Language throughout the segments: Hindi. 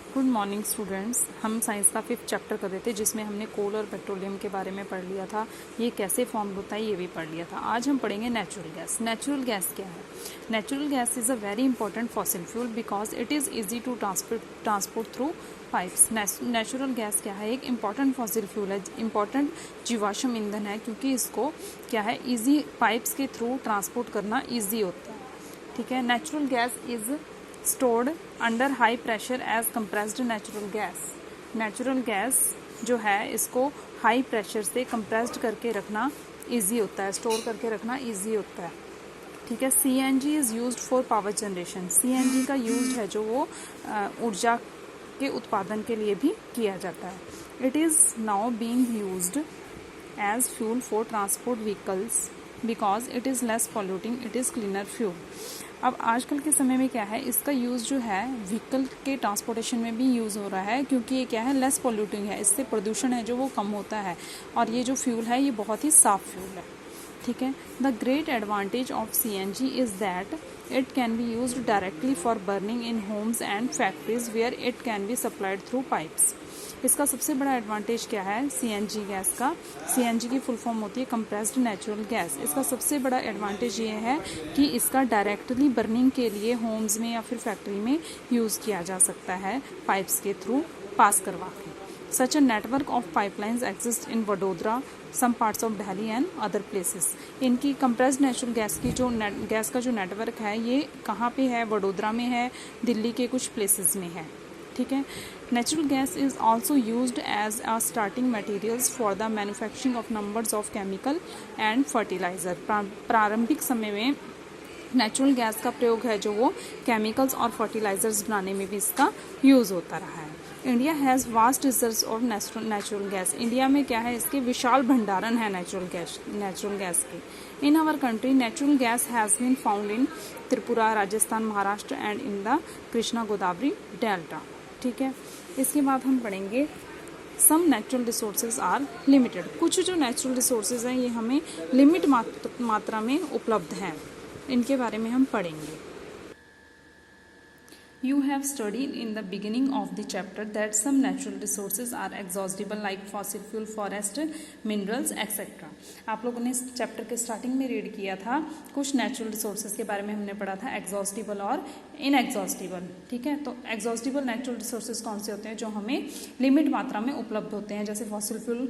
Good morning students. हम साइंस का 5th चैप्टर कर रहे थे जिसमें हमने कोल और पेट्रोलियम के बारे में पढ़ लिया था, ये कैसे फॉर्म होता है ये भी पढ़ लिया था। आज हम पढ़ेंगे नेचुरल गैस। नेचुरल गैस क्या है? Natural gas is a very important fossil fuel because it is easy to transport through pipes. Natural gas क्या है? एक इम्पॉर्टेंट फॉसिल फ्यूल है, इम्पॉर्टेंट जीवाश्म ईंधन है, क्योंकि इसको क्या है ईजी पाइप्स के थ्रू ट्रांसपोर्ट करना ईजी होता है। ठीक है। Natural gas is stored under high pressure as compressed natural gas. Natural gas जो है इसको हाई प्रेशर से कंप्रेस्ड करके रखना इजी होता है, स्टोर करके रखना इजी होता है। ठीक है। CNG is used for power generation. CNG का यूज है जो वो ऊर्जा के उत्पादन के लिए भी किया जाता है। It is now being used as fuel for transport vehicles because it is less polluting, it is cleaner fuel. अब आजकल के समय में क्या है, इसका यूज़ जो है व्हीकल के ट्रांसपोर्टेशन में भी यूज़ हो रहा है, क्योंकि ये क्या है लेस पॉल्यूटिंग है, इससे प्रदूषण है जो वो कम होता है, और ये जो फ्यूल है ये बहुत ही साफ फ्यूल है। ठीक है। The great advantage of CNG is that it can be used directly for burning in homes and factories where it can be supplied through pipes. इसका सबसे बड़ा एडवांटेज क्या है सीएनजी गैस का? सीएनजी की फुल फॉर्म होती है कंप्रेस्ड नेचुरल गैस। इसका सबसे बड़ा एडवांटेज ये है कि इसका डायरेक्टली बर्निंग के लिए होम्स में या फिर फैक्ट्री में यूज़ किया जा सकता है, पाइप्स के थ्रू पास करवा के। Such a network of pipelines exists in Vadodara, some parts of Delhi and other places. इनकी compressed natural गैस की जो गैस का जो नेटवर्क है ये कहाँ पे है? वडोदरा में है, दिल्ली के कुछ प्लेसेस में है। ठीक है। Natural gas is also used as a starting materials for the manufacturing of numbers of chemical and fertiliser. प्रारंभिक समय में नेचुरल गैस का प्रयोग है जो वो केमिकल्स और फर्टिलाइजर्स बनाने में भी इसका यूज़ होता रहा है। India has vast reserves of natural gas. India में क्या है, इसके विशाल भंडारण है नेचुरल गैस के। In our country natural gas has been found in Tripura, Rajasthan, Maharashtra and in the Krishna Godavari delta. ठीक है। इसके बाद हम पढ़ेंगे some natural resources are limited. कुछ जो नेचुरल रिसोर्सेज हैं ये हमें लिमिट मात्रा में उपलब्ध हैं, इनके बारे में हम पढ़ेंगे। You have studied in the beginning of the chapter that some natural resources are exhaustible like fossil fuel, forest, minerals, etc. आप लोगों ने इस चैप्टर के स्टार्टिंग में रीड किया था, कुछ नेचुरल रिसोर्सेज के बारे में हमने पढ़ा था, एग्जॉस्टिबल और इनएग्जॉस्टिबल। ठीक है। तो एग्जॉस्टिबल नेचुरल रिसोर्सेज कौन से होते हैं? जो हमें लिमिट मात्रा में उपलब्ध होते हैं, जैसे fossil fuel,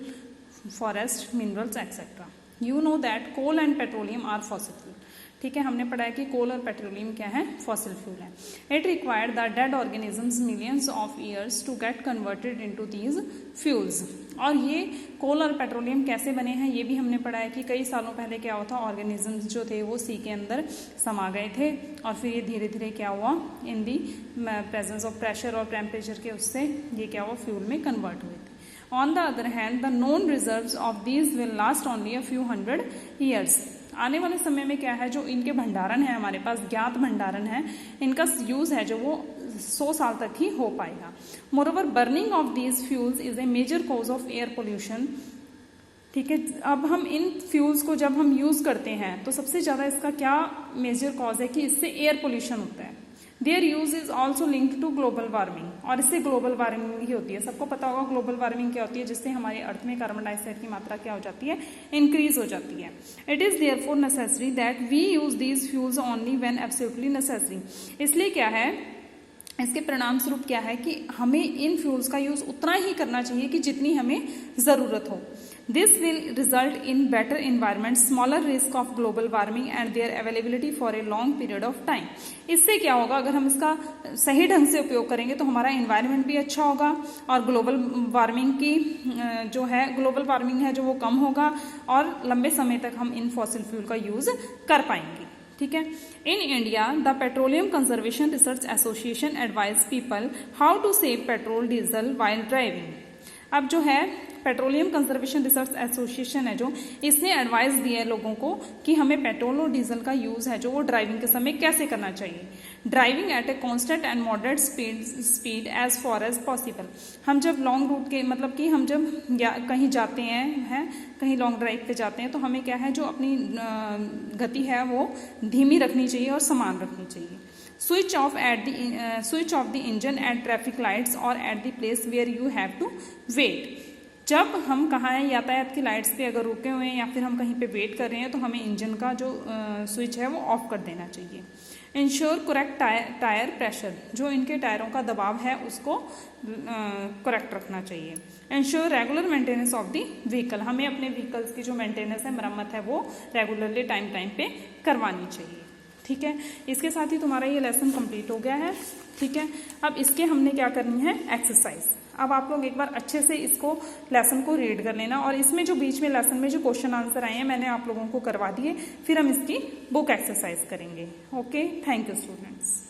forest, minerals etcetera. You know that coal and petroleum are fossil fuel. ठीक है। हमने पढ़ा है कि कोल और पेट्रोलियम क्या है? फॉसिल फ्यूल है। It required the dead organisms millions of years to get converted into these fuels. और ये कोल और पेट्रोलियम कैसे बने हैं ये भी हमने पढ़ा है कि कई सालों पहले क्या हुआ था, ऑर्गेनिजम्स जो थे वो सी के अंदर समा गए थे, और फिर ये धीरे धीरे क्या हुआ, इन दी प्रेजेंस ऑफ प्रेशर और टेम्परेचर के उससे ये क्या हुआ, फ्यूल में कन्वर्ट हुए थे। On the other hand, the known reserves of these will last only a few hundred years. आने वाले समय में क्या है, जो इनके भंडारण है, हमारे पास ज्ञात भंडारण है, इनका यूज है जो वो 100 साल तक ही हो पाएगा। Moreover burning of these fuels is a major cause of air pollution. ठीक है। अब हम इन फ्यूल्स को जब हम यूज करते हैं तो सबसे ज्यादा इसका क्या मेजर कॉज है कि इससे एयर पोल्यूशन होता है। Their use is also linked to global warming, और इससे ग्लोबल वार्मिंग भी होती है। सबको पता होगा ग्लोबल वार्मिंग क्या होती है, जिससे हमारे अर्थ में कार्बन डाइऑक्साइड की मात्रा क्या हो जाती है, इंक्रीज हो जाती है। It is therefore necessary that we use these fuels only when absolutely necessary. इसलिए क्या है, इसके परिणाम स्वरूप क्या है कि हमें इन फ्यूल्स का यूज उतना ही करना चाहिए कि जितनी हमें जरूरत हो। This will result in better environment, smaller risk of global warming and their availability for a long period of time. इससे क्या होगा, अगर हम इसका सही ढंग से उपयोग करेंगे तो हमारा इन्वायरमेंट भी अच्छा होगा, और ग्लोबल वार्मिंग की जो है ग्लोबल वार्मिंग है जो वो कम होगा, और लंबे समय तक हम इन फॉसिल फ्यूल का यूज कर पाएंगे। ठीक है। In India the petroleum conservation research association advise people how to save petrol diesel while driving. अब जो है पेट्रोलियम कंजर्वेशन रिसर्च एसोसिएशन है जो, इसने एडवाइस दिया है लोगों को कि हमें पेट्रोल और डीजल का यूज है जो वो ड्राइविंग के समय कैसे करना चाहिए। Driving at a constant and moderate speed as far as possible. हम जब लॉन्ग रूट के मतलब कि हम जब कहीं जाते हैं कहीं लॉन्ग ड्राइव पे जाते हैं तो हमें क्या है, जो अपनी गति है वो धीमी रखनी चाहिए और समान रखनी चाहिए। Switch off the engine at traffic lights और at the place where you have to wait. जब हम कहाँ हैं, यातायात की लाइट्स पे अगर रुके हुए हैं या फिर हम कहीं पे वेट कर रहे हैं तो हमें इंजन का जो स्विच है वो ऑफ कर देना चाहिए। इंश्योर करेक्ट टायर प्रेशर, जो इनके टायरों का दबाव है उसको करेक्ट रखना चाहिए। Ensure regular maintenance of the vehicle, हमें अपने व्हीकल्स की जो मेंटेनेंस है, मरम्मत है, वो रेगुलरली टाइम पे करवानी चाहिए। ठीक है, इसके साथ ही तुम्हारा ये लेसन कंप्लीट हो गया है। ठीक है, अब इसके हमने क्या करनी है, एक्सरसाइज। अब आप लोग एक बार अच्छे से इसको लेसन को रीड कर लेना, और इसमें जो बीच में लेसन में जो क्वेश्चन आंसर आए हैं मैंने आप लोगों को करवा दिए, फिर हम इसकी बुक एक्सरसाइज करेंगे। Okay, thank you students.